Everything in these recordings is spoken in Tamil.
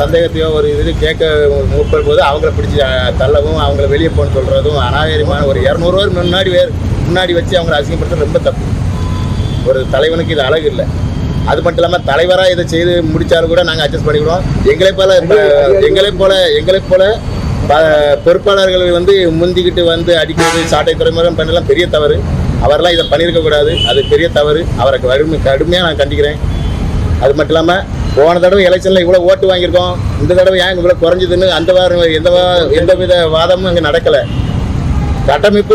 சந்தேகத்தையோ ஒரு இது கேட்க முற்படும் போது அவங்கள பிடிச்சி தள்ளவும் அவங்கள வெளியே போன்னு சொல்கிறதும் அநாகரிகமான ஒரு 200 பேர் முன்னாடி வச்சு அவங்கள அசிங்கப்படுத்துறது ரொம்ப தப்பு. ஒரு தலைவனுக்கு இது அழகு இல்லை. அது மட்டும் இல்லாமல் தலைவராக இதை செய்து முடித்தாலும் கூட நாங்கள் அட்ஜஸ்ட் பண்ணிவிடுவோம். எங்களைப் போல பொறுப்பாளர்கள் முந்திக்கிட்டு அடிக்கிறது சாட்டை துறைமுகம் பண்ணலாம் பெரிய தவறு. அவரெல்லாம் இதை பண்ணியிருக்கக்கூடாது. அது பெரிய தவறு. அவரை கடுமையாக நான் கண்டிக்கிறேன். அது மட்டும் இல்லாமல் போன தடவை எலெக்ஷனில் இவ்வளோ ஓட்டு வாங்கியிருக்கோம், இந்த தடவை ஏன் இவ்வளோ குறைஞ்சதுன்னு அந்த வாரம் எந்தவித வாதமும் அங்கே நடக்கலை. கட்டமைப்பு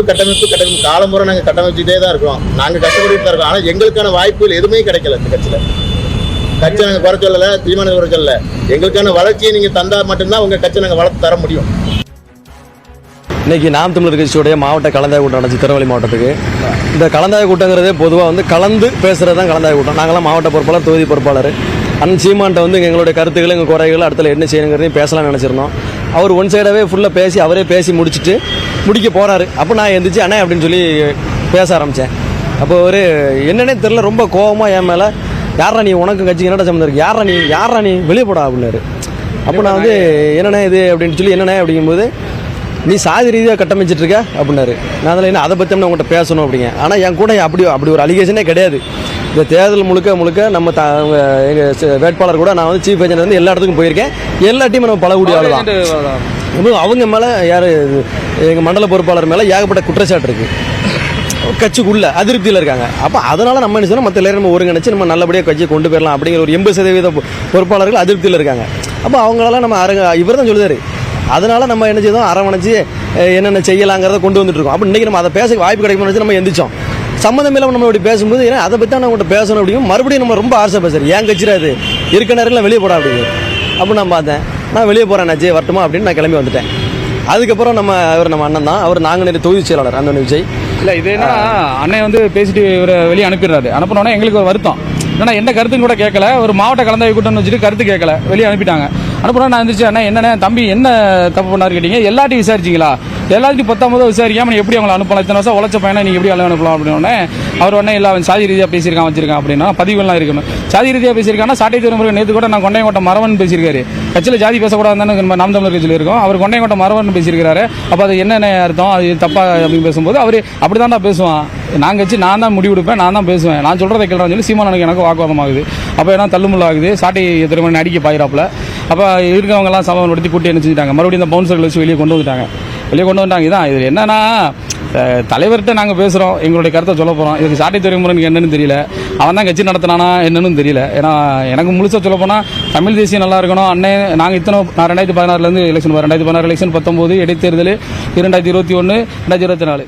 காலமுறை நாங்கள் கட்டமைச்சுட்டே தான் இருக்கோம். நாங்கள் கஷ்டப்பட்டு தான் இருக்கோம். ஆனால் எங்களுக்கான வாய்ப்புகள் எதுவுமே கிடைக்கல. இந்த கட்சி நாங்கள் குறை சொல்லலை, தீர்மானம் குறை சொல்லலை. எங்களுக்கான வளர்ச்சியை நீங்கள் தந்தால் மட்டும்தான் உங்கள் கட்சி நாங்கள் வளர்த்து தர முடியும். இன்றைக்கி நாம் தமிழர் கட்சியுடைய மாவட்ட கலந்தாய்வு கூட்டம் நடந்துச்சு திருநெல்வேலி மாவட்டத்துக்கு. இந்த கலந்தாய்வு கூட்டங்கிறதே பொதுவாக கலந்து பேசுகிறது தான் கலந்தாய்வு கூட்டம். நாங்களாம் மாவட்ட பொறுப்பாளர், தொகுதி பொறுப்பாளர். அண்ணன் சீமான்ட்ட எங்களுடைய கருத்துக்கள், எங்கள் குறைகள், அடுத்த என்ன செய்யணுங்கிறதையும் பேசலாம்னு நினச்சிருந்தோம். அவர் ஒன் சைடாகவே ஃபுல்லாக பேசி அவரே பேசி முடிக்க போகிறாரு. அப்போ நான் எந்திரிச்சு அண்ணே அப்படின்னு சொல்லி பேச ஆரம்பித்தேன். அப்போ ஒரு என்னன்னே தெரில, ரொம்ப கோபமாக என் மேலே, யாரா நீ, உனக்கு கட்சிக்கு என்னடா சம்மந்தம் இருக்குது, யாரா நீ வெளியே போடா அப்படின்னாரு. அப்போ நான் என்னண்ணே இது அப்படின்னு சொல்லி, என்னண்ணே அப்படிங்கும்போது, நீ சாதி ரீதியாக கட்டமைச்சிட்டு இருக்க அப்படின்னாரு. நான் அதில் என்ன அதை பற்றி உங்கள்கிட்ட பேசணும் அப்படிங்க. ஆனால் என் கூட அப்படி ஒரு அலிகேஷனே கிடையாது. இந்த தேர்தல் முழுக்க நம்ம எங்கள் வேட்பாளர் கூட நான் சீஃப் ஏஜென்ட் எல்லா இடத்துக்கும் போயிருக்கேன். எல்லா டீமும் நம்ம பழகக்கூடிய ஆள் தான். அவங்க மேலே யார், எங்கள் மண்டல பொறுப்பாளர் மேலே ஏகப்பட்ட குற்றச்சாட்டு இருக்குது. கட்சிக்குள்ள அதிருப்தியில் இருக்காங்க. அப்போ அதனால் நம்ம என்ன செய்யணும், மற்ற எல்லாரும் நம்ம ஒருங்கிணைச்சு நம்ம நல்லபடியாக கட்சியை கொண்டு போயிடலாம் அப்படிங்கிற ஒரு 80% பொறுப்பாளர்கள் அதிருப்தியில் இருக்காங்க. அப்போ அவங்களால நம்ம இவர் தான் சொல்லுவார். அதனால் நம்ம என்ன செய்தோம், அரவணைச்சு என்னென்ன செய்யலாங்கிறத கொண்டு வந்துட்டுருக்கோம். அப்போ இன்றைக்கி நம்ம அதை பேச வாய்ப்பு கிடைக்கும்னு வச்சு நம்ம எந்திரிச்சோம். சம்மந்தம் இல்லாமல் நம்ம இப்படி பேசும்போது ஏன்னா அதை பற்றி நான் உங்கள்கிட்ட பேசணும் அப்படிங்கும். மறுபடியும் நம்ம ரொம்ப ஆசை பேசுகிறேன். ஏன் கட்சியில் அது இருக்க நேரத்தில் வெளியே போடா அப்படிங்க. அப்போ நான் பார்த்தேன், நான் வெளியே போகிறேன் நாச்சு வரட்டுமா அப்படின்னு நான் கிளம்பி வந்துட்டேன். அதுக்கப்புறம் நம்ம அண்ணன் தான், அவர் நாங்கள் நேற்று தொகுதி செயலாளர் அந்த விஜய். இல்லை இது என்ன அண்ணன் பேசிட்டு இவரை வெளியே அனுப்பிடுறாரு. அனுப்பினோடனே எங்களுக்கு ஒரு வருத்தம். ஏன்னா என்ன கருத்துன்னு கூட கேட்கல, ஒரு மாவட்ட கலந்தாய்வு கூட்டம்னு வச்சுட்டு கருத்து கேட்கல, வெளியே அனுப்பிட்டாங்க. அனுப்புனா நான் இருந்துச்சு, அண்ணா என்னண்ணே தம்பி என்ன தப்பு பண்ணாரு கேட்டீங்க, எல்லாத்தையும் விசாரிச்சிங்களா, எல்லாத்தையும் 19 விசாரிக்காம நீ எப்படி அவங்களை அனுப்பலாம், இத்தனை வருஷம் உழைச்ச பையனை நீங்கள் எப்படி அனுப்பலாம் அப்படின்னு. அவர் உடனே இல்லை அவன் சாதி ரீதியாக பேசியிருக்கான் வச்சிருக்கான் அப்படின்னா பதிவுலாம் இருக்கணும். சாதி ரீதியாக பேசியிருக்காங்கன்னா சாட்டை திருமுருகன் நேற்று கூட நான் கொண்டையங்கோட்டை மரவன் பேசியிருக்காரு. கட்சியில் ஜாதி பேசக்கூடாதுன்னு நாம் தமிழர் கட்சியில் இருக்கோம். அவர் கொண்டையங்கோட்டை மரவன் பேசியிருக்காரு. அப்போ அது என்னென்ன அர்த்தம், அது தப்பா அப்படின்னு பேசும்போது அவர் அப்படி தான் பேசுவான். நான் கட்சி நான் தான் முடிவெடுப்பேன், நான் தான் பேசுவேன், நான் சொல்கிறத கேட்கறான்னு சொல்லி சீமானுக்கு எனக்கு வாக்குவாதம் ஆகுது. அப்போ ஏன்னா தள்ளுமுள்ளாகுது, சாட்டை திருமணம் அடிக்க பாயிராப்பில். அப்போ இருக்கவங்கலாம் சமப்படுத்தி கூட்டி என்ன செஞ்சுட்டாங்க, மறுபடியும் இந்த பவுன்சர்கள் வச்சு வெளியே கொண்டு வந்துட்டாங்க. இதான் இது என்னன்னா, தலைவர்கிட்ட நாங்கள் பேசுகிறோம், எங்களுடைய கருத்தை சொல்ல போகிறோம். இதுக்கு சாட்டை துறைமுறைக்கு என்னன்னு தெரியல, அவன் தான் கட்சி நடத்தினானா என்னன்னு தெரியல. ஏன்னா எனக்கு முழுசாக சொல்ல போனால் தமிழ் தேசியம் நல்லா இருக்கணும். அண்ணன் நாங்கள் நான் 2016 எலெக்ஷன் 2016 எலெக்ஷன் 19 இடைத்தேர்தல் 2021 2024